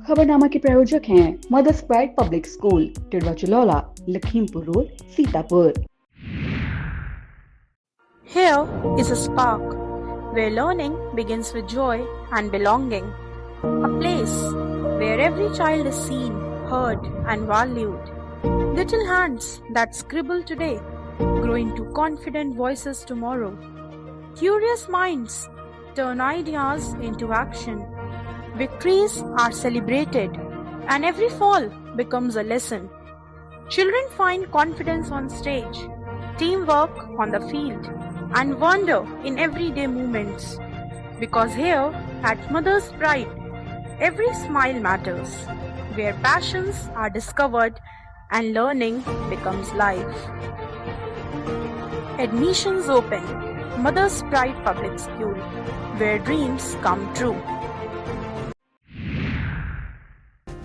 खबरनामा के प्रायोजक हैं mothers pride public school, Tidwa Chalaula, Lakhimpur road, Sitapur. Here is a spark where learning begins with joy and belonging. A place where every child is seen, heard and valued. Little hands that scribble today grow into confident voices tomorrow. Curious minds turn ideas into action. Victories are celebrated and every fall becomes a lesson. Children find confidence on stage, teamwork on the field and wonder in everyday moments. Because here at Mother's Pride, every smile matters, where passions are discovered and learning becomes life. Admissions open. Mother's Pride Public School, where dreams come true.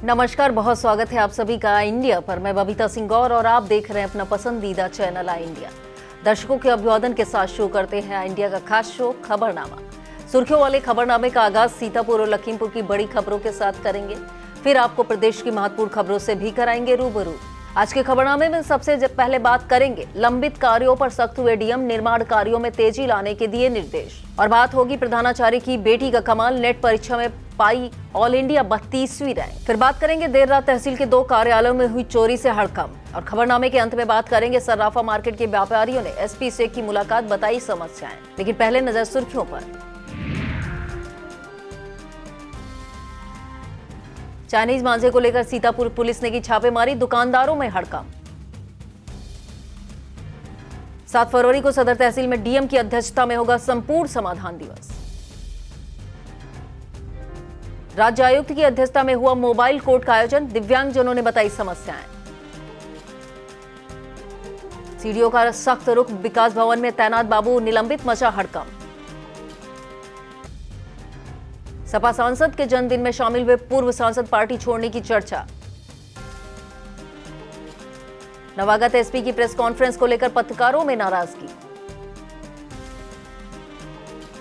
नमस्कार, बहुत स्वागत है आप सभी का India पर। मैं बबीता सिंह गौर और आप देख रहे हैं अपना पसंदीदा चैनल आई इंडिया। दर्शकों के अभिवादन के साथ शुरू करते हैं इंडिया का खास शो खबरनामा। सुर्खियों वाले खबरनामे का आगाज सीतापुर और लखीमपुर की बड़ी खबरों के साथ करेंगे, फिर आपको प्रदेश की महत्वपूर्ण खबरों से भी कराएंगे रूबरू। आज के खबरनामे में सबसे पहले बात करेंगे लंबित कार्यों पर सख्त हुए डीएम, निर्माण कार्यों में तेजी लाने के दिए निर्देश। और बात होगी प्रधानाचार्य की बेटी का कमाल, नेट परीक्षा में पाई ऑल इंडिया 32वीं रैंक। फिर बात करेंगे देर रात तहसील के 2 कार्यालयों में हुई चोरी से हड़कंप। और खबरनामे के अंत में बात करेंगे सर्राफा मार्केट के व्यापारियों ने एसपी से की मुलाकात, बताई समस्याएं। लेकिन पहले नजर सुर्खियों पर। चाइनीज मांझे को लेकर सीतापुर पुलिस ने की छापेमारी, दुकानदारों में हड़कंप। 7 फरवरी को सदर तहसील में डीएम की अध्यक्षता में होगा संपूर्ण समाधान दिवस। राज्य आयुक्त की अध्यक्षता में हुआ मोबाइल कोर्ट का आयोजन, दिव्यांगजनों ने बताई समस्याएं। सीडीओ का सख्त रुख, विकास भवन में तैनात बाबू निलंबित, मचा हड़कंप। सपा सांसद के जन्मदिन में शामिल हुए पूर्व सांसद पार्टी छोड़ने की चर्चा। नवागत एसपी की प्रेस कॉन्फ्रेंस को लेकर पत्रकारों में नाराजगी।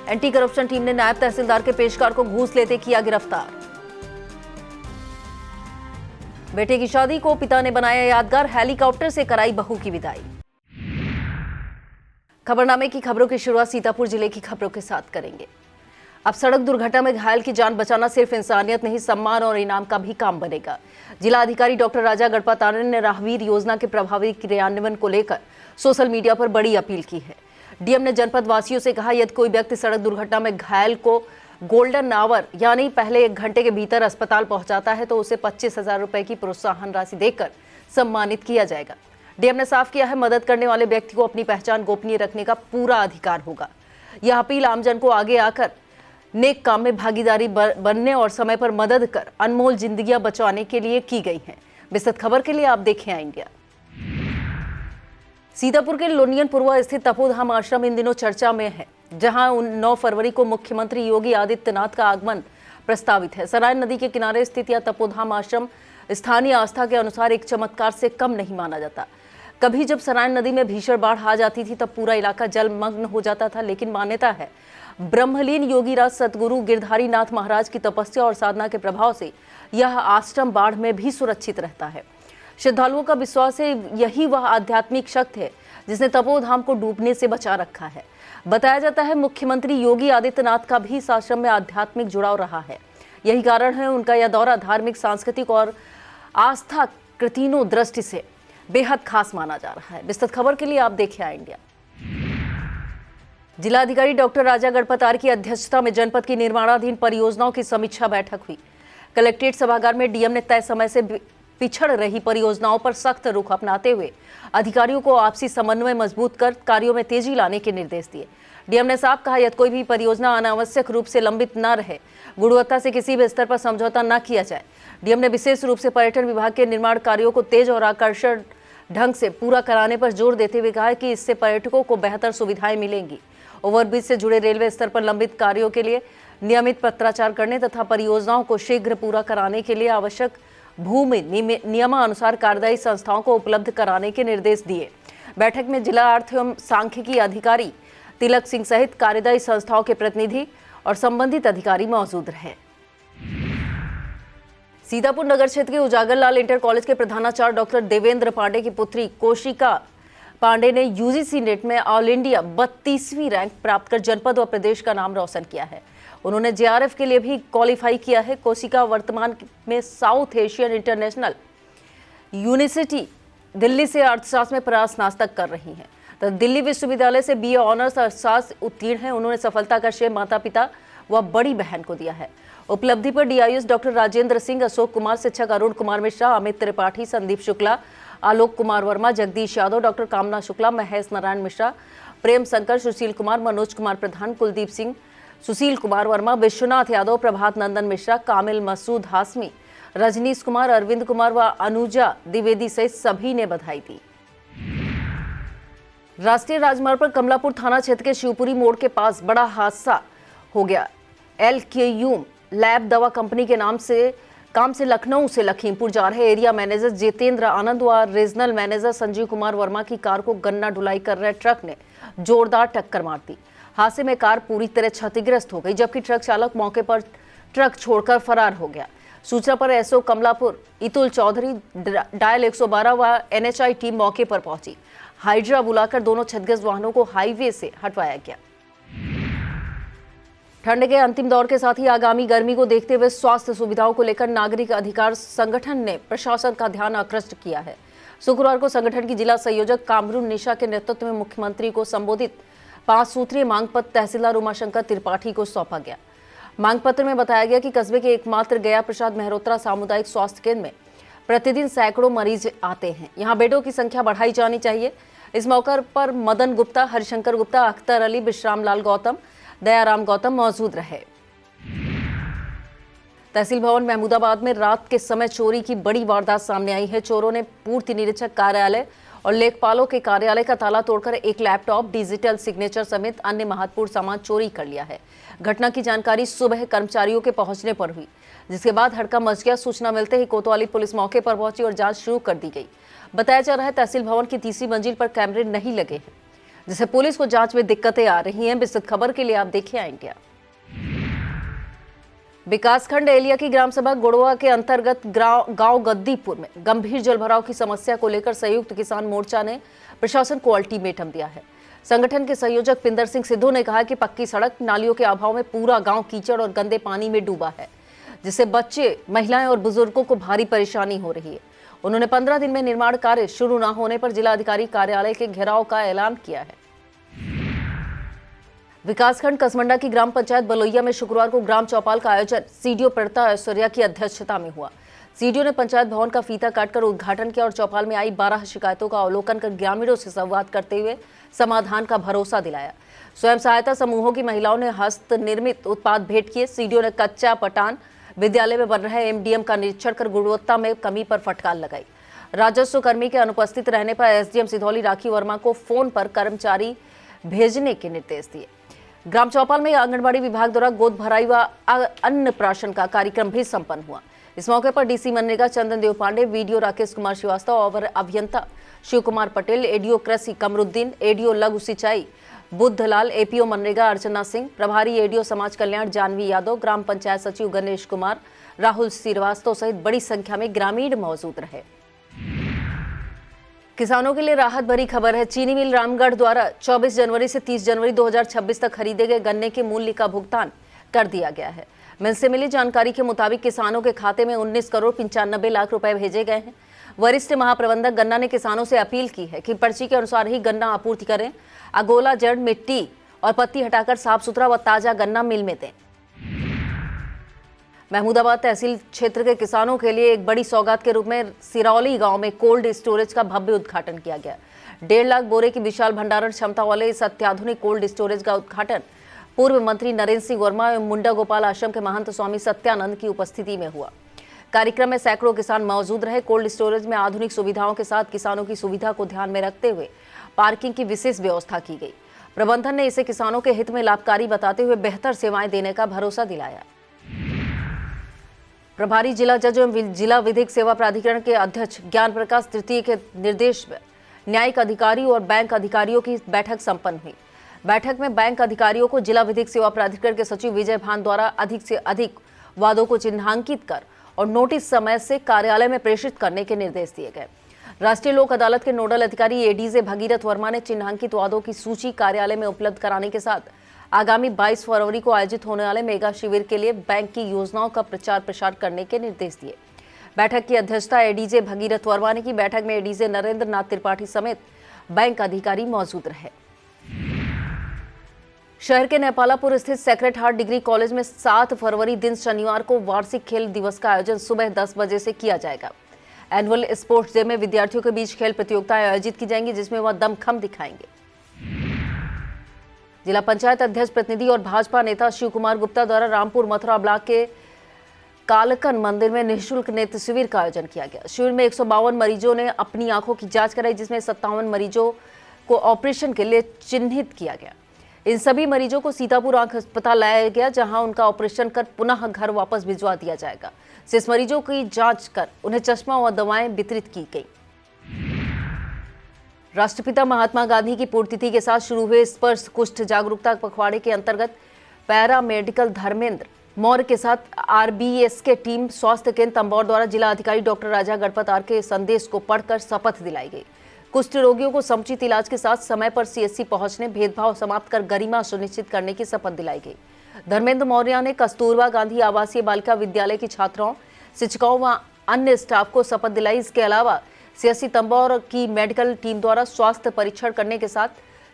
एंटी करप्शन टीम ने नायब तहसीलदार के पेशकार को घूस लेते किया गिरफ्तार। बेटे की शादी को पिता ने बनाया यादगार, हेलीकॉप्टर से कराई बहू की विदाई। खबरनामे की खबरों की शुरुआत सीतापुर जिले की खबरों के साथ करेंगे। अब सड़क दुर्घटना में घायल की जान बचाना सिर्फ इंसानियत नहीं, सम्मान और इनाम का भी काम बनेगा। जिला अधिकारी डॉक्टर राजा गढ़पातारण ने राहवीर योजना के प्रभावी क्रियान्वयन को लेकर सोशल मीडिया पर बड़ी अपील की है। डीएम ने जनपद वासियों से कहा, यदि कोई व्यक्ति सड़क दुर्घटना में घायल को गोल्डन आवर यानी पहले 1 घंटे के भीतर अस्पताल पहुंचाता है तो उसे 25,000 रुपए की प्रोत्साहन राशि देकर सम्मानित किया जाएगा। डीएम ने साफ किया है, मदद करने वाले व्यक्ति को अपनी पहचान गोपनीय रखने का पूरा अधिकार होगा। यह अपील आमजन को आगे आकर नेक काम में भागीदारी बनने और समय पर मदद कर अनमोल जिंदगियां बचाने के लिए की गई है। विस्तृत खबर के लिए आप देखें इंडिया। सीतापुर के लोनियनपुरवा स्थित तपोधाम आश्रम इन दिनों चर्चा में है, जहां 9 फरवरी को मुख्यमंत्री योगी आदित्यनाथ का आगमन प्रस्तावित है। सरायन नदी के किनारे स्थित यह तपोधाम आश्रम स्थानीय आस्था के अनुसार एक चमत्कार से कम नहीं माना जाता। कभी जब सरायन नदी में भीषण बाढ़ आ जाती थी तब पूरा इलाका जलमग्न हो जाता था, लेकिन मान्यता है ब्रह्मलीन योगीराज सतगुरु गिरधारी नाथ महाराज की तपस्या और साधना के प्रभाव से यह आश्रम बाढ़ में भी सुरक्षित रहता है। श्रद्धालुओं का विश्वास है यही वह आध्यात्मिक शक्ति है जिसने तपोधाम को डूबने से बचा रखा है। बताया जाता है मुख्यमंत्री योगी आदित्यनाथ का भी इस आश्रम में आध्यात्मिक जुड़ाव रहा है। यही कारण है उनका यह दौरा धार्मिक, सांस्कृतिक और आस्था के तीनों दृष्टि से बेहद खास माना जा रहा है। विस्तृत खबर के लिए आप देखिए इंडिया। जिलाधिकारी डॉक्टर राजा गढ़पातार की अध्यक्षता में जनपद की निर्माणाधीन परियोजनाओं की समीक्षा बैठक हुई। कलेक्ट्रेट सभागार में डीएम ने तय समय से पिछड़ रही परियोजनाओं पर सख्त रुख अपनाते हुए अधिकारियों को आपसी समन्वय मजबूत कर कार्यों में तेजी लाने के निर्देश दिए। डीएम ने साफ कहा, यदि कोई भी परियोजना अनावश्यक रूप से लंबित न रहे, गुणवत्ता से किसी भी स्तर पर समझौता न किया जाए। डीएम ने विशेष रूप से पर्यटन विभाग के निर्माण कार्यों को तेज और आकर्षक ढंग से पूरा कराने पर जोर देते हुए कहा कि इससे पर्यटकों को बेहतर सुविधाएं मिलेंगी। ओवरब्रिज से जुड़े रेलवे स्तर पर लंबित कार्यों के लिए नियमित पत्राचार करने तथा परियोजनाओं को शीघ्र पूरा कराने के लिए आवश्यक भूमि नियमानुसार कार्यदायी संस्थाओं को उपलब्ध कराने के निर्देश दिए। बैठक में जिला अर्थ एवं सांख्यिकी अधिकारी तिलक सिंह सहित कार्यदायी संस्थाओं के प्रतिनिधि और संबंधित अधिकारी मौजूद रहे। सीतापुर नगर क्षेत्र के उजागरलाल इंटर कॉलेज के प्रधानाचार्य डॉक्टर देवेंद्र पांडे की पुत्री कोशिका पांडे ने यूजीसी नेट में ऑल इंडिया 32वीं रैंक प्राप्त कर जनपद व प्रदेश का नाम रोशन किया है। उन्होंने जेआरएफ के लिए भी क्वालिफाई किया है। कोशिका वर्तमान में south Asian international university Delhi से अर्थशास्त्र में स्नातक कर रही हैं, तो दिल्ली विश्वविद्यालय से बीए ऑनर्स अर्थशास्त्र उत्तीर्ण है। उन्होंने सफलता का श्रेय माता पिता व बड़ी बहन को दिया है। उपलब्धि पर डीआईएस डॉक्टर राजेंद्र सिंह, अशोक कुमार, शिक्षक अरुण कुमार मिश्रा, अमित त्रिपाठी, संदीप शुक्ला, आलोक कुमार वर्मा, जगदीश यादव, डॉक्टर कामना शुक्ला, महेश नारायण मिश्रा, प्रेम शंकर, सुशील कुमार, मनोज कुमार प्रधान, कुलदीप सिंह, सुशील कुमार वर्मा, विश्वनाथ यादव, प्रभात नंदन मिश्रा, कामिल मसूद हाशमी, रजनीश कुमार, अरविंद कुमार व अनुजा द्विवेदी सहित सभी ने बधाई दी। राष्ट्रीय राजमार्ग पर कमलापुर थाना क्षेत्र के शिवपुरी मोड़ के पास बड़ा हादसा हो गया। LKU लैब दवा कंपनी के काम से लखनऊ से लखीमपुर जा रहे एरिया मैनेजर जितेंद्र आनंद व रीजनल मैनेजर संजीव कुमार वर्मा की कार को गन्ना ढुलाई कर रहे ट्रक ने जोरदार टक्कर मार दी। हादसे में कार पूरी तरह क्षतिग्रस्त हो गई, जबकि ट्रक चालक मौके पर ट्रक छोड़कर फरार हो गया। सूचना पर एसओ कमलापुर इतुल चौधरी, डायल 112 व NHI टीम मौके पर पहुंची। हाइड्रा बुलाकर दोनों क्षतिग्रस्त वाहनों को हाईवे से हटवाया गया। ठंड के अंतिम दौर के साथ ही आगामी गर्मी को देखते हुए स्वास्थ्य सुविधाओं को लेकर नागरिक अधिकार संगठन ने प्रशासन का ध्यान आकृष्ट किया है। शुक्रवार को संगठन की जिला संयोजक कामरून निशा के नेतृत्व में मुख्यमंत्री को संबोधित 5 सूत्रीय मांग पत्र तहसीलदार उमाशंकर त्रिपाठी को सौंपा गया। मांग पत्र में बताया गया कि कस्बे के एकमात्र गया प्रसाद मेहरोत्रा सामुदायिक स्वास्थ्य केंद्र में प्रतिदिन सैकड़ों मरीज आते हैं। यहाँ बेडों की संख्या बढ़ाई जानी चाहिए। इस मौके पर मदन गुप्ता, हरिशंकर गुप्ता, अख्तर अली, विश्राम लाल गौतम, दयाराम गौतम मौजूद रहे। तहसील भवन महमूदाबाद में रात के समय चोरी की बड़ी वारदात सामने आई है। चोरों ने पूर्ति निरीक्षक कार्यालय और लेखपालों के कार्यालय का ताला तोड़कर एक लैपटॉप, डिजिटल सिग्नेचर समेत अन्य महत्वपूर्ण सामान चोरी कर लिया है। घटना की जानकारी सुबह कर्मचारियों के पहुंचने पर हुई, जिसके बाद हड़कंप मच गया। सूचना मिलते ही कोतवाली पुलिस मौके पर पहुंची और जांच शुरू कर दी गई। बताया जा रहा है तहसील भवन की तीसरी मंजिल पर कैमरे नहीं लगे हैं, जिससे पुलिस को जांच में दिक्कतें आ रही हैं। विस्तृत खबर के लिए आप देखिए इंडिया। विकासखंड एलिया की ग्राम सभा गुड़वा के अंतर्गत गांव गद्दीपुर में गंभीर जलभराव की समस्या को लेकर संयुक्त किसान मोर्चा ने प्रशासन को अल्टीमेटम दिया है। संगठन के संयोजक पिंदर सिंह सिद्धू ने कहा कि पक्की सड़क, नालियों के अभाव में पूरा गांव कीचड़ और गंदे पानी में डूबा है, जिससे बच्चे, महिलाएं और बुजुर्गों को भारी परेशानी हो रही है। उन्होंने 15 दिन में निर्माण कार्य शुरू न होने पर जिलाधिकारी कार्यालय के घेराव का ऐलान किया है। विकासखंड कसमंडा की ग्राम पंचायत बलोइया में शुक्रवार को ग्राम चौपाल का आयोजन सीडीओ प्रता ऐश्वर्या की अध्यक्षता में हुआ। सीडीओ ने पंचायत भवन का फीता काटकर उद्घाटन किया और चौपाल में आई 12 शिकायतों का अवलोकन कर ग्रामीणों से संवाद करते हुए समाधान का भरोसा दिलाया। स्वयं सहायता समूहों की महिलाओं ने हस्त निर्मित उत्पाद भेंट किए। सीडीओ ने कच्चा पटान विद्यालय में बन रहे एमडीएम का निरीक्षण कर गुणवत्ता में कमी पर फटकार लगाई। राजस्व कर्मी के अनुपस्थित रहने पर एसडीएम सिधौली राखी वर्मा को फोन पर कर्मचारी भेजने के निर्देश दिए। ग्राम चौपाल में आंगनबाड़ी विभाग द्वारा गोद भराई व अन्न प्राशन का कार्यक्रम भी संपन्न हुआ। इस मौके पर डीसी मनरेगा चंदन देव पांडे, वीडियो राकेश कुमार श्रीवास्तव और अभियंता शिव कुमार पटेल, एडीओ कृषि कमरुद्दीन, एडीओ लघु सिंचाई बुद्धलाल, एपीओ मनरेगा अर्चना सिंह, प्रभारी एडीओ समाज कल्याण जानवी यादव, ग्राम पंचायत सचिव गणेश कुमार, राहुल श्रीवास्तव सहित बड़ी संख्या में ग्रामीण मौजूद रहे। किसानों के लिए राहत भरी खबर है। चीनी मिल रामगढ़ द्वारा 24 जनवरी से 30 जनवरी 2026 तक खरीदे गए गन्ने के मूल्य का भुगतान कर दिया गया है। मिल से मिली जानकारी के मुताबिक किसानों के खाते में 19 करोड़ 95 लाख रुपए भेजे गए हैं। वरिष्ठ महाप्रबंधक गन्ना ने किसानों से अपील की है कि पर्ची के अनुसार ही गन्ना आपूर्ति करें। अगोला, जड़, मिट्टी और पत्ती हटाकर साफ सुथरा व ताजा गन्ना मिल में दें। महमूदाबाद तहसील क्षेत्र के किसानों के लिए एक बड़ी सौगात के रूप में सिरौली गांव में कोल्ड स्टोरेज का भव्य उद्घाटन किया गया। 1.5 लाख बोरे की विशाल भंडारण क्षमता वाले इस अत्याधुनिक कोल्ड स्टोरेज का उद्घाटन पूर्व मंत्री नरेंद्र सिंह वर्मा एवं मुंडा गोपाल आश्रम के महंत स्वामी सत्यानंद की उपस्थिति में हुआ। कार्यक्रम में सैकड़ों किसान मौजूद रहे। कोल्ड स्टोरेज में आधुनिक सुविधाओं के साथ किसानों की सुविधा को ध्यान में रखते हुए पार्किंग की विशेष व्यवस्था की गई। प्रबंधन ने इसे किसानों के हित में लाभकारी बताते हुए बेहतर सेवाएं देने का भरोसा दिलाया। प्रभारी जिला जज एवं जिला विधिक सेवा प्राधिकरण के अध्यक्ष ज्ञान प्रकाश तृतीय के निर्देश में न्यायिक अधिकारियों और बैंक अधिकारियों की बैठक संपन्न हुई। बैठक में बैंक अधिकारियों को जिला विधिक सेवा प्राधिकरण के सचिव विजय भान द्वारा अधिक से अधिक वादों को चिन्हांकित कर और नोटिस समय से कार्यालय में प्रेषित करने के निर्देश दिए गए। राष्ट्रीय लोक अदालत के नोडल अधिकारी एडीजे भगीरथ वर्मा ने चिन्हांकित वादों की सूची कार्यालय में उपलब्ध कराने के साथ आगामी 22 फरवरी को आयोजित होने वाले मेगा शिविर के लिए बैंक की योजनाओं का प्रचार प्रसार करने के निर्देश दिए। बैठक की अध्यक्षता एडीजे भगीरथ वर्मा ने की। बैठक में एडीजे नरेंद्र नाथ त्रिपाठी समेत बैंक अधिकारी मौजूद रहे। शहर के नेपालापुर स्थित सेक्रेड हार्ट डिग्री कॉलेज में 7 फरवरी दिन शनिवार को वार्षिक खेल दिवस का आयोजन सुबह 10 बजे से किया जाएगा। एनुअल स्पोर्ट्स डे में विद्यार्थियों के बीच खेल प्रतियोगिताएं आयोजित की जाएंगी, जिसमें वह दमखम दिखाएंगे। जिला पंचायत अध्यक्ष प्रतिनिधि और भाजपा नेता शिव कुमार गुप्ता द्वारा रामपुर मथुरा ब्लॉक के कालकन मंदिर में निःशुल्क नेत्र शिविर का आयोजन किया गया। शिविर में 152 मरीजों ने अपनी आंखों की जांच कराई, जिसमें 57 मरीजों को ऑपरेशन के लिए चिन्हित किया गया। इन सभी मरीजों को सीतापुर आंख अस्पताल लाया गया, जहां उनका ऑपरेशन कर पुनः घर वापस भिजवा दिया जाएगा। शेष मरीजों की जांच कर उन्हें चश्मा और दवाएं वितरित की गई। राष्ट्रपिता महात्मा गांधी की पुण्यतिथि के साथ शुरू हुए स्पर्श कुष्ठ जागरूकता पखवाड़े के अंतर्गत पैरा मेडिकल धर्मेंद्र मौर्य के साथ आरबीएस के टीम स्वास्थ्य केंद्र तंबौर द्वारा जिला अधिकारी डॉक्टर राजा गणपत आर के संदेश को पढ़कर शपथ दिलाई गई। कुष्ठ रोगियों को समुचित इलाज के साथ समय पर सीएससी पहुंचने, भेदभाव समाप्त कर गरिमा सुनिश्चित करने की शपथ दिलाई गई। धर्मेंद्र मौर्य ने कस्तूरबा गांधी आवासीय बालिका विद्यालय की छात्राओं, शिक्षकों व अन्य स्टाफ को शपथ दिलाई। इसके अलावा सीएससी तंबौर की मेडिकल टीम द्वारा स्वास्थ्य परीक्षण करने के साथ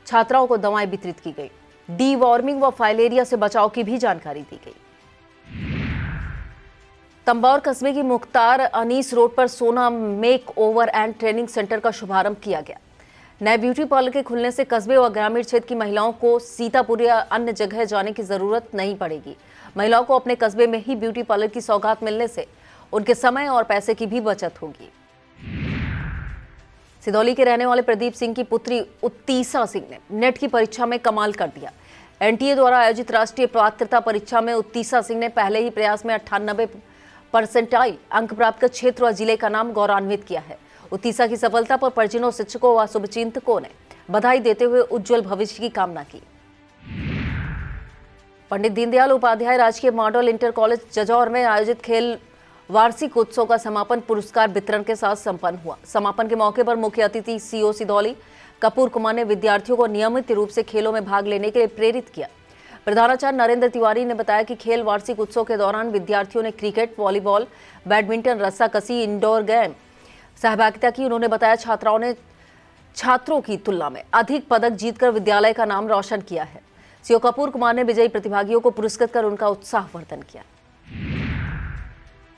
छात्राओं को दवाएं वितरित की गई। डीवॉर्मिंग व फाइलेरिया से बचाव की भी जानकारी दी गई। तंबौर कस्बे की मुख्तार अनीस रोड पर सोना make over and training centre का शुभारंभ किया गया। नए ब्यूटी पार्लर के खुलने से कस्बे व ग्रामीण क्षेत्र की महिलाओं को सीतापुर या अन्य जगह जाने की जरूरत नहीं पड़ेगी। महिलाओं को अपने कस्बे में ही ब्यूटी पार्लर की सौगात मिलने से उनके समय और पैसे की भी बचत होगी। सिदौली के रहने वाले प्रदीप सिंह की पुत्री उत्तीसा सिंह ने नेट की परीक्षा में कमाल कर दिया। एनटीए द्वारा आयोजित राष्ट्रीय पात्रता परीक्षा में उत्तीसा सिंह ने पहले ही प्रयास में 98% अंक प्राप्त कर क्षेत्र व जिले का नाम गौरवान्वित किया है। उत्तीसा की सफलता पर परिजनों, शिक्षकों व शुभचिंतकों ने बधाई देते हुए उज्जवल भविष्य की कामना की। पंडित दीनदयाल उपाध्याय राजकीय मॉडल इंटर कॉलेज जजौर में आयोजित खेल वार्षिक उत्सव का समापन पुरस्कार वितरण के साथ संपन्न हुआ। समापन के मौके पर मुख्य अतिथि सीओ सिदौली कपूर कुमार ने विद्यार्थियों को नियमित रूप से खेलों में भाग लेने के लिए प्रेरित किया। प्रधानाचार्य नरेंद्र तिवारी ने बताया कि खेल वार्षिक उत्सव के दौरान विद्यार्थियों ने क्रिकेट, वॉलीबॉल, बैडमिंटन, रस्साकसी, इंडोर गेम सहभागिता की। उन्होंने बताया छात्राओं ने छात्रों की तुलना में अधिक पदक जीतकर विद्यालय का नाम रोशन किया है। सीओ कपूर कुमार ने विजयी प्रतिभागियों को पुरस्कृत कर उनका उत्साहवर्धन किया।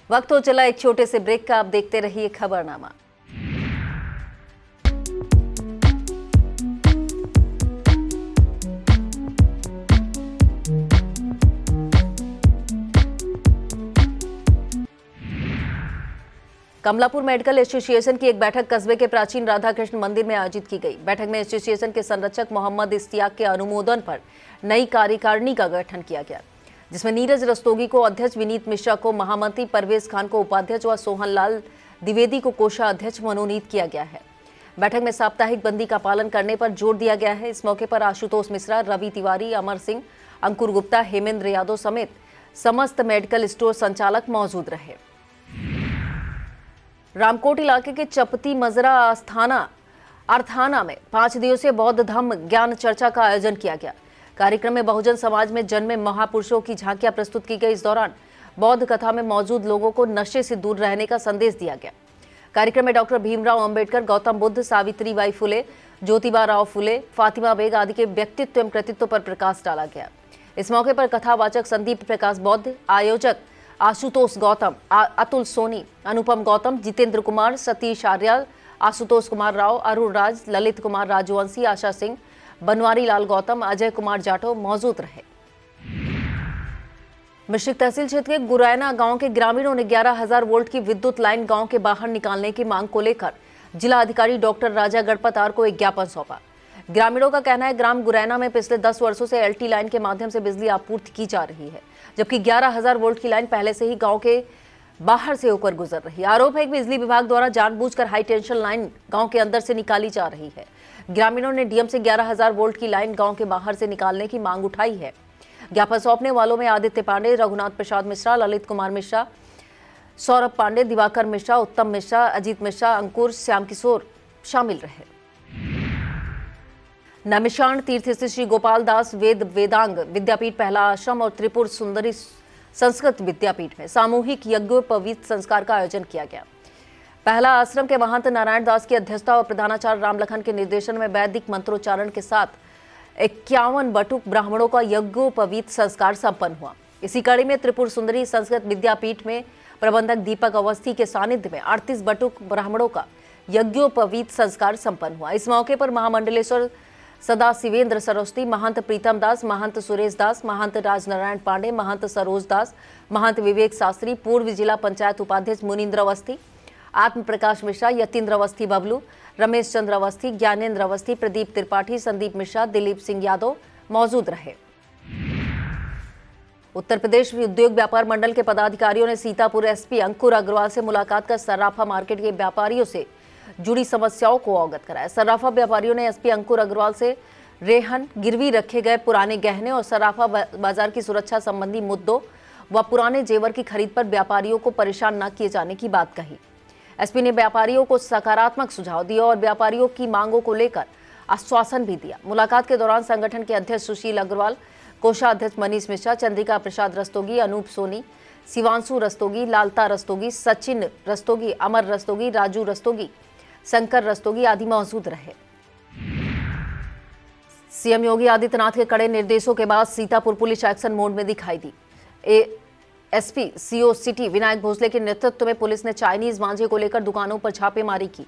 वक्त हो चला एक छोटे से ब्रेक का। आप देखते रहिए खबरनामा। कमलापुर मेडिकल एसोसिएशन की एक बैठक कस्बे के प्राचीन राधा कृष्ण मंदिर में आयोजित की गई। बैठक में एसोसिएशन के संरक्षक मोहम्मद इश्तियाक के अनुमोदन पर नई कार्यकारिणी का गठन किया गया, जिसमें नीरज रस्तोगी को अध्यक्ष, विनीत मिश्रा को महामंत्री, परवेज खान को उपाध्यक्ष व सोहन लाल द्विवेदी को कोषाध्यक्ष मनोनीत किया गया है। बैठक में साप्ताहिक बंदी का पालन करने पर जोर दिया गया है। इस मौके पर आशुतोष मिश्रा, रवि तिवारी, अमर सिंह, अंकुर गुप्ता, हेमेंद्र यादव समेत समस्त मेडिकल स्टोर संचालक मौजूद रहे। रामकोट इलाके के चपती मजरा अर्थाना में 5 दिवसीय बौद्ध धम्म ज्ञान चर्चा का आयोजन किया गया। कार्यक्रम में बहुजन समाज में जन्मे महापुरुषों की झांकियां प्रस्तुत की गई। इस दौरान बौद्ध कथा में मौजूद लोगों को नशे से दूर रहने का संदेश दिया गया। कार्यक्रम में डॉक्टर भीमराव अंबेडकर, गौतम बुद्ध, सावित्रीबाई फुले, ज्योतिबा राव फुले, फातिमा बेग आदि के व्यक्तित्व एवं कृतित्व पर प्रकाश डाला गया। इस मौके पर कथावाचक संदीप प्रकाश बौद्ध, आयोजक आशुतोष गौतम, अतुल सोनी, अनुपम गौतम, जितेंद्र कुमार, सतीश आर्या, आशुतोष कुमार राव, अरुण राज, ललित कुमार राजवंशी, आशा सिंह, बनवारी लाल गौतम, अजय कुमार जाटव मौजूद रहे। मिश्रिक तहसील क्षेत्र के गुरैना गांव के ग्रामीणों ने 11,000 वोल्ट की विद्युत लाइन गांव के बाहर निकालने की मांग को लेकर जिला अधिकारी डॉक्टर राजा गणपत आर को एक ज्ञापन सौंपा। ग्रामीणों का कहना है ग्राम गुरैना में पिछले 10 वर्षों से एलटी लाइन के माध्यम से बिजली आपूर्ति की जा रही है, जबकि 11,000 वोल्ट की लाइन पहले से ही गांव के बाहर से होकर गुजर रही है। आरोप है कि बिजली विभाग द्वारा जानबूझकर हाई टेंशन लाइन गांव के अंदर से निकाली जा रही है। ग्रामीणों ने डीएम से 11,000 वोल्ट की लाइन गांव के बाहर से निकालने की मांग उठाई है। ज्ञापन सौंपने वालों में आदित्य पांडे, रघुनाथ प्रसाद मिश्रा, ललित कुमार मिश्रा, सौरभ पांडे, दिवाकर मिश्रा, उत्तम मिश्रा, अजीत मिश्रा, अंकुर, श्याम किशोर शामिल रहे। नैमिषारण्य तीर्थ स्थित श्री गोपाल दास वेदांग विद्यापीठ पहला आश्रम और त्रिपुर सुंदरी संस्कृत विद्यापीठ में सामूहिक यज्ञोपवीत संस्कार का आयोजन किया गया। पहला आश्रम के महंत नारायण दास की अध्यक्षता और प्रधानाचार्य रामलखन के निर्देशन में वैदिक मंत्रोच्चारण के साथ 51 बटुक ब्राह्मणों का यज्ञोपवीत संस्कार संपन्न हुआ। इसी कड़ी में त्रिपुर सुंदरी संस्कृत विद्यापीठ में प्रबंधक दीपक अवस्थी के सानिध्य में 38 बटुक ब्राह्मणों का यज्ञोपवीत संस्कार संपन्न हुआ। इस मौके पर महामंडलेश्वर सदा शिवेंद्र सरस्वती, महंत प्रीतम दास, महंत सुरेश दास, महंत राजनारायण पांडे, महंत सरोज दास, महंत विवेक शास्त्री, पूर्व जिला पंचायत उपाध्यक्ष मुनीन्द्र अवस्थी, आत्म प्रकाश मिश्रा, यतीन्द्र अवस्थी बबलू, रमेश चंद्र अवस्थी, ज्ञानेन्द्र अवस्थी, प्रदीप त्रिपाठी, संदीप मिश्रा, दिलीप सिंह यादव मौजूद रहे। उत्तर प्रदेश उद्योग व्यापार मंडल के पदाधिकारियों ने सीतापुर एसपी अंकुर अग्रवाल से मुलाकात कर सर्राफा मार्केट के व्यापारियों से जुड़ी समस्याओं को अवगत कराया। सर्राफा व्यापारियों ने एसपी अंकुर अग्रवाल से रेहन, गिरवी रखे गए पुराने गहने और सर्राफा बाजार की सुरक्षा संबंधी मुद्दों व पुराने जेवर की खरीद पर व्यापारियों को परेशान न किए जाने की बात कही। एसपी ने व्यापारियों को सकारात्मक सुझाव दिए और व्यापारियों की मांगों को लेकर आश्वासन भी दिया। मुलाकात के दौरान संगठन के अध्यक्ष सुशील अग्रवाल, कोषाध्यक्ष मनीष मिश्रा, चंद्रिका प्रसाद रस्तोगी, अनूप सोनी, शिवांशु रस्तोगी, लालता रस्तोगी, सचिन रस्तोगी, अमर रस्तोगी, राजू रस्तोगी, शंकर रस्तोगी आदि मौजूद रहे। सीएम योगी आदित्यनाथ के कड़े निर्देशों के बाद सीतापुर पुलिस एक्शन मोड में दिखाई दी। SP CO city Vinayak Bhosale के नेतृत्व में पुलिस ने चाइनीज मांझे को लेकर दुकानों पर छापेमारी की।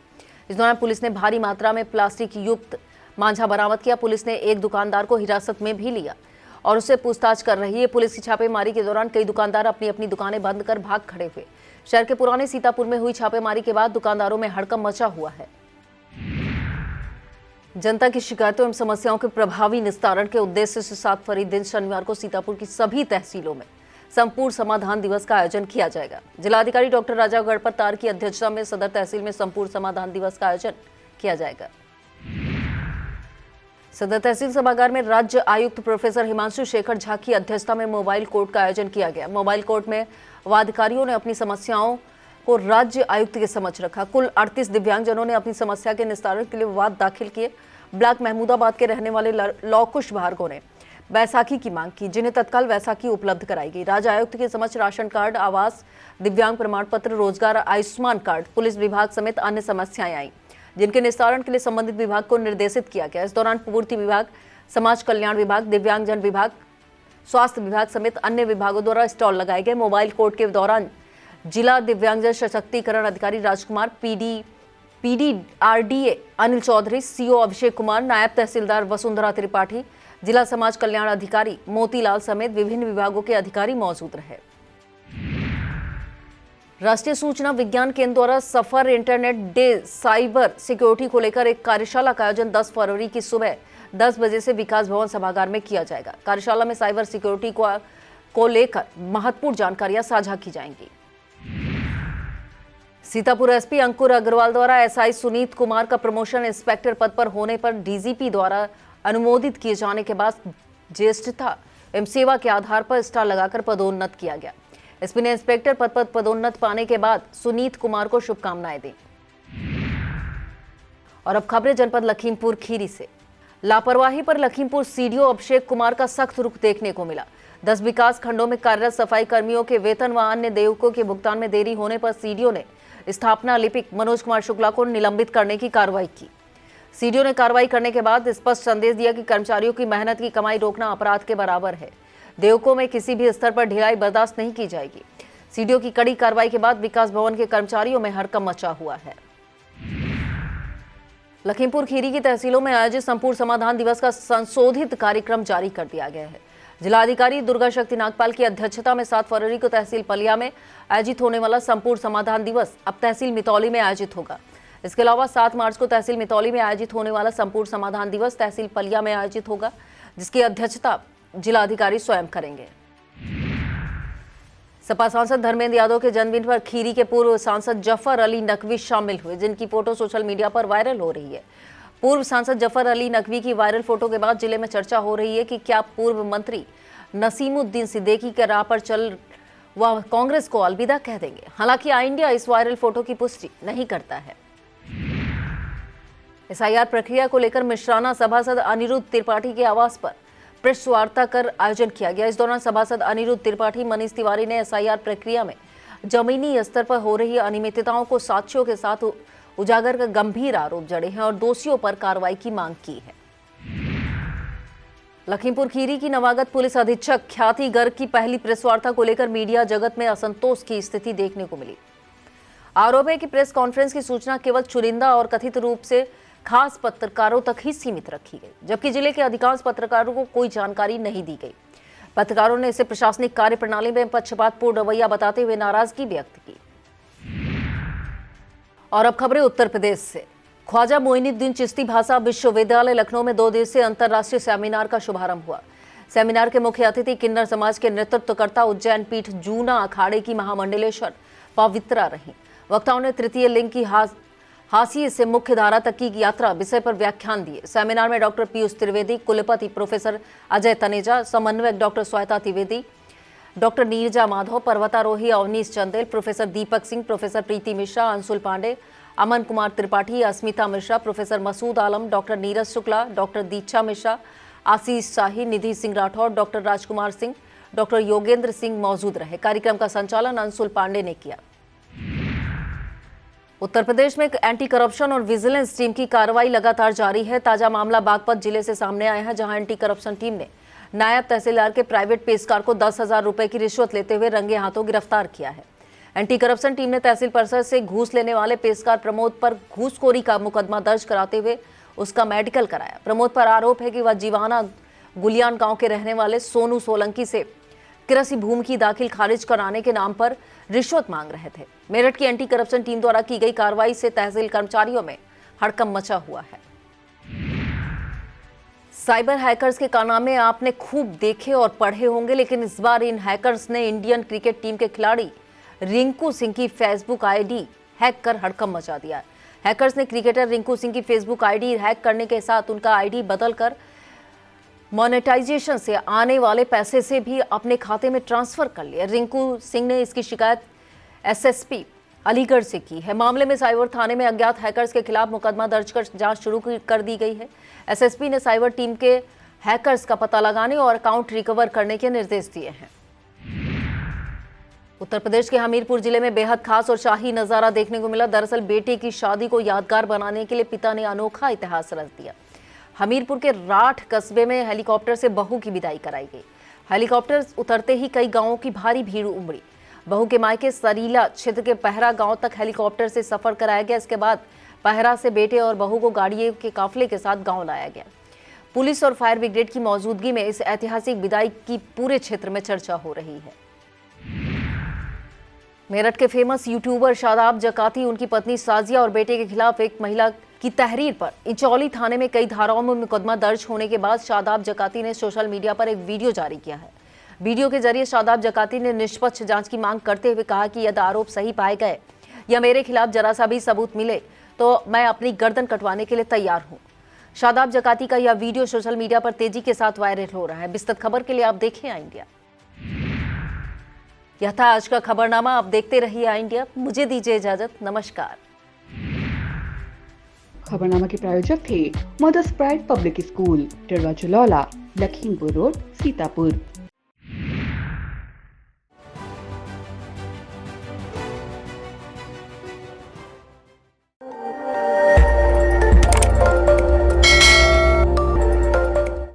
इस दौरान पुलिस ने भारी मात्रा में प्लास्टिक युक्त मांझा बरामद किया। पुलिस ने एक दुकानदार को हिरासत में भी लिया और उससे पूछताछ कर रही है। पुलिस की छापेमारी के दौरान कई दुकानदार अपनी अपनी दुकानें बंद कर भाग खड़े हुए। शहर के पुराने सीतापुर में हुई छापेमारी के बाद दुकानदारों में हड़कंप मचा हुआ है। जनता की शिकायतों एवं समस्याओं के प्रभावी निस्तारण के उद्देश्य से 7 फरवरी दिन शनिवार को सीतापुर की सभी तहसीलों में संपूर्ण समाधान दिवस का आयोजन किया जाएगा। जिलाधिकारी डॉक्टर राजा गणपत तार की अध्यक्षता में सदर तहसील में संपूर्ण समाधान दिवस का आयोजन किया जाएगा। सदर तहसील सभागार में राज्य आयुक्त प्रोफेसर हिमांशु शेखर झा की अध्यक्षता में मोबाइल कोर्ट का आयोजन किया गया। मोबाइल कोर्ट में वादाधिकारियों ने अपनी समस्याओं को राज्य आयुक्त के समक्ष रखा। कुल 38 दिव्यांगजनों ने अपनी समस्या के निस्तारण के लिए वाद दाखिल किए। ब्लॉक महमूदाबाद के रहने वाले लौकुश भार्गव ने वैसाखी की मांग की, जिन्हें तत्काल वैसाखी उपलब्ध कराई गई। राज्य आयुक्त के समक्ष राशन कार्ड, आवास, दिव्यांग प्रमाण पत्र, रोजगार, आयुष्मान कार्ड, पुलिस विभाग समेत अन्य समस्याएं आई, जिनके निस्तारण के लिए संबंधित विभाग को निर्देशित किया गया। इस दौरान पूर्ति विभाग, समाज कल्याण विभाग, दिव्यांगजन विभाग, स्वास्थ्य विभाग समेत अन्य विभागों द्वारा स्टॉल लगाए गए। मोबाइल कोर्ट के दौरान जिला दिव्यांगजन सशक्तिकरण अधिकारी राजकुमार, पीडीआरडीए अनिल चौधरी, सीओ अभिषेक कुमार, नायब तहसीलदार वसुंधरा त्रिपाठी, जिला समाज कल्याण अधिकारी मोतीलाल समेत विभिन्न विभागों के अधिकारी मौजूद रहे। राष्ट्रीय सूचना विज्ञान केंद्र द्वारा सफर इंटरनेट डे साइबर सिक्योरिटी को लेकर एक कार्यशाला का आयोजन 10 फरवरी की सुबह 10 बजे से विकास भवन सभागार में किया जाएगा। कार्यशाला में साइबर सिक्योरिटी को लेकर महत्वपूर्ण जानकारियां साझा की जाएंगी। सीतापुर एसपी अंकुर अग्रवाल द्वारा एसआई सुनीत कुमार का प्रमोशन इंस्पेक्टर पद पर होने पर डीजीपी द्वारा अनुमोदित किए जाने के बाद ज्येष्ठता एवं सेवा के आधार पर स्टार लगाकर पदोन्नत किया गया। एसपी ने इंस्पेक्टर पद पर पदोन्नत पाने के बाद सुनीत कुमार को शुभकामनाएं दी। और अब खबरें जनपद लखीमपुर खीरी से। लापरवाही पर लखीमपुर सीडीओ अभिषेक कुमार का सख्त रुख देखने को मिला। 10 विकास खंडों में कार्यरत सफाई कर्मियों के वेतन व अन्य देयकों के भुगतान में देरी होने पर सीडीओ ने स्थापना लिपिक मनोज कुमार शुक्ला को निलंबित करने की कार्रवाई की। सीडीओ ने कार्रवाई करने के बाद स्पष्ट संदेश दिया कि कर्मचारियों की मेहनत की कमाई रोकना अपराध के बराबर है। देयकों में किसी भी स्तर पर ढिलाई बर्दाश्त नहीं की जाएगी। सीडीओ की कड़ी कार्रवाई के बाद विकास भवन के कर्मचारियों में हड़कंप मचा हुआ है। लखीमपुर खीरी की तहसीलों में आयोजित संपूर्ण समाधान दिवस का संशोधित कार्यक्रम जारी कर दिया गया है। जिलाधिकारी दुर्गा शक्ति नागपाल की अध्यक्षता में 7 फरवरी को तहसील पलिया में आयोजित होने वाला संपूर्ण समाधान दिवस अब तहसील मितौली में आयोजित होगा। इसके अलावा 7 मार्च को तहसील मितौली में आयोजित होने वाला संपूर्ण समाधान दिवस तहसील पलिया में आयोजित होगा, जिसकी अध्यक्षता जिलाधिकारी स्वयं करेंगे। सपा सांसद धर्मेंद्र यादव के जन्मदिन पर खीरी के पूर्व सांसद जफर अली नकवी शामिल हुए, जिनकी फोटो सोशल मीडिया पर वायरल हो रही है। पूर्व सांसद जफर अली नकवी की वायरल फोटो के बाद जिले में चर्चा हो रही है कि क्या पूर्व मंत्री नसीमुद्दीन सिद्दीकी के राह पर चल वह कांग्रेस को अलविदा कह देंगे। हालांकि आई इंडिया इस वायरल फोटो की पुष्टि नहीं करता है। एसआईआर प्रक्रिया को लेकर मिश्राना सभासद अनिरुद्ध त्रिपाठी के आवास पर प्रेस वार्ता कर आयोजन किया गया। इस दौरान सभासद अनिरुद्ध त्रिपाठी, मनीष तिवारी ने एसआईआर प्रक्रिया में जमीनी स्तर पर हो रही अनियमितताओं को साक्ष्यों के साथ उजागर कर गंभीर आरोप जड़े हैं और दोषियों पर कार्रवाई की मांग की है। लखीमपुर खीरी की नवागत पुलिस अधीक्षक ख्याति गर्ग की पहली प्रेस वार्ता को लेकर मीडिया जगत में असंतोष की स्थिति देखने को मिली। आरोप है कि प्रेस कॉन्फ्रेंस की सूचना केवल चुनिंदा और कथित रूप से खास पत्रकारों तक ही सीमित रखी गई, जबकि जिले के अधिकांश पत्रकारों को कोई जानकारी नहीं दी गई। पत्रकारों ने इसे प्रशासनिक कार्य प्रणाली में पक्षपातपूर्ण रवैया बताते हुए नाराजगी व्यक्त की। और अब खबरें उत्तर प्रदेश से। ख्वाजा मोइनुद्दीन चिश्ती भाषा विश्वविद्यालय लखनऊ में 2 दिवसीय अंतर्राष्ट्रीय सेमिनार का शुभारंभ हुआ। सेमिनार के मुख्य अतिथि किन्नर समाज के नेतृत्वकर्ता उज्जैन पीठ जूना अखाड़े की महामंडलेश्वर पवित्रा रहीं। वक्ताओं ने तृतीय लिंग की हाशिए से मुख्य धारा तक की यात्रा विषय पर व्याख्यान दिए। सेमिनार में डॉक्टर पीयूष त्रिवेदी, कुलपति प्रोफेसर अजय तनेजा, समन्वयक डॉक्टर श्वेता त्रिवेदी, डॉक्टर नीरजा माधव, पर्वतारोही अवनीश चंदेल, प्रोफेसर दीपक सिंह, प्रोफेसर प्रीति मिश्रा, अंशुल पांडे, अमन कुमार त्रिपाठी, अस्मिता मिश्रा, प्रोफेसर मसूद आलम, डॉक्टर नीरज शुक्ला, डॉक्टर दीक्षा मिश्रा, आशीष शाही, निधि सिंह राठौर, डॉक्टर राजकुमार सिंह, डॉक्टर योगेंद्र सिंह मौजूद रहे। कार्यक्रम का संचालन अंशुल पांडे ने किया। उत्तर प्रदेश में एंटी करप्शन और विजिलेंस टीम की कार्रवाई लगातार जारी है। ताजा मामला बागपत जिले से सामने आया है, जहां एंटी करप्शन टीम ने नायब तहसीलदार के प्राइवेट पेशकार को 10,000 रुपए की रिश्वत लेते हुए रंगे हाथों गिरफ्तार किया है। एंटी करप्शन टीम ने तहसील परिषद से घूस लेने वाले पेशकार प्रमोद पर घूसखोरी का मुकदमा दर्ज कराते हुए उसका मेडिकल कराया। प्रमोद पर आरोप है कि वह जीवाना गुलियान गांव के रहने वाले सोनू सोलंकी से कृषि भूमि की दाखिल खारिज कराने के नाम पर रिश्वत मांग रहे थे। मेरठ की एंटी करप्शन टीम द्वारा की गई कार्रवाई से तहसील कर्मचारियों में हड़कंप मचा हुआ है। साइबर हैकर्स के कारनामे आपने खूब देखे और पढ़े होंगे, लेकिन इस बार इन हैकर्स ने इंडियन क्रिकेट टीम के खिलाड़ी रिंकू सिंह की फेसबुक आईडी हैक कर हड़कंप मचा दिया। हैकर्स ने क्रिकेटर रिंकू सिंह की फेसबुक आईडी हैक करने के साथ उनका आईडी बदलकर मोनेटाइजेशन से आने वाले पैसे से भी अपने खाते में ट्रांसफर कर लिया। रिंकू सिंह ने इसकी शिकायत एसएसपी अलीगढ़ से की है। मामले में साइबर थाने में अज्ञात हैकर्स के खिलाफ मुकदमा दर्ज कर जांच शुरू कर दी गई है। एसएसपी ने साइबर टीम के हैकर्स का पता लगाने और अकाउंट रिकवर करने के निर्देश दिए हैं। उत्तर प्रदेश के हमीरपुर जिले में बेहद खास और शाही नजारा देखने को मिला। दरअसल बेटे की शादी को यादगार बनाने के लिए पिता ने अनोखा इतिहास रच दिया। हमीरपुर के राठ कस्बे में हेलीकॉप्टर से बहू की विदाई कराई गई। हेलीकॉप्टर उतरते ही कई गांवों की भारी भीड़ उमड़ी। बहू के मायके सरीला क्षेत्र के पहरा गांव तक हेलीकॉप्टर से सफर कराया गया। इसके बाद पहरा से बेटे और बहू को गाड़ियों के काफिले के साथ गांव लाया गया। पुलिस और फायर ब्रिगेड की मौजूदगी में इस ऐतिहासिक विदाई की पूरे क्षेत्र में चर्चा हो रही है। मेरठ के फेमस यूट्यूबर शादाब जकाती, उनकी पत्नी साजिया और बेटे के खिलाफ एक महिला की तहरीर पर इंचौली थाने में कई धाराओं में मुकदमा दर्ज होने के बाद शादाब जकाती ने सोशल मीडिया पर एक वीडियो जारी किया है। वीडियो के जरिए शादाब जकाती ने निष्पक्ष जांच की मांग करते हुए कहा कि यदि आरोप सही पाए गए या मेरे खिलाफ जरा सा भी सबूत मिले तो मैं अपनी गर्दन कटवाने के लिए तैयार हूं। शादाब जकाती का यह वीडियो सोशल मीडिया पर तेजी के साथ वायरल हो रहा है। विस्तृत खबर के लिए आप देखें आई इंडिया। यह था आज का खबरनामा। आप देखते रहिए आई इंडिया। मुझे दीजिए इजाजत। नमस्कार। खबरनामा के प्रायोजक थे mothers pride public school, Tidwa Chulaula, Lakhimpur road, Sitapur.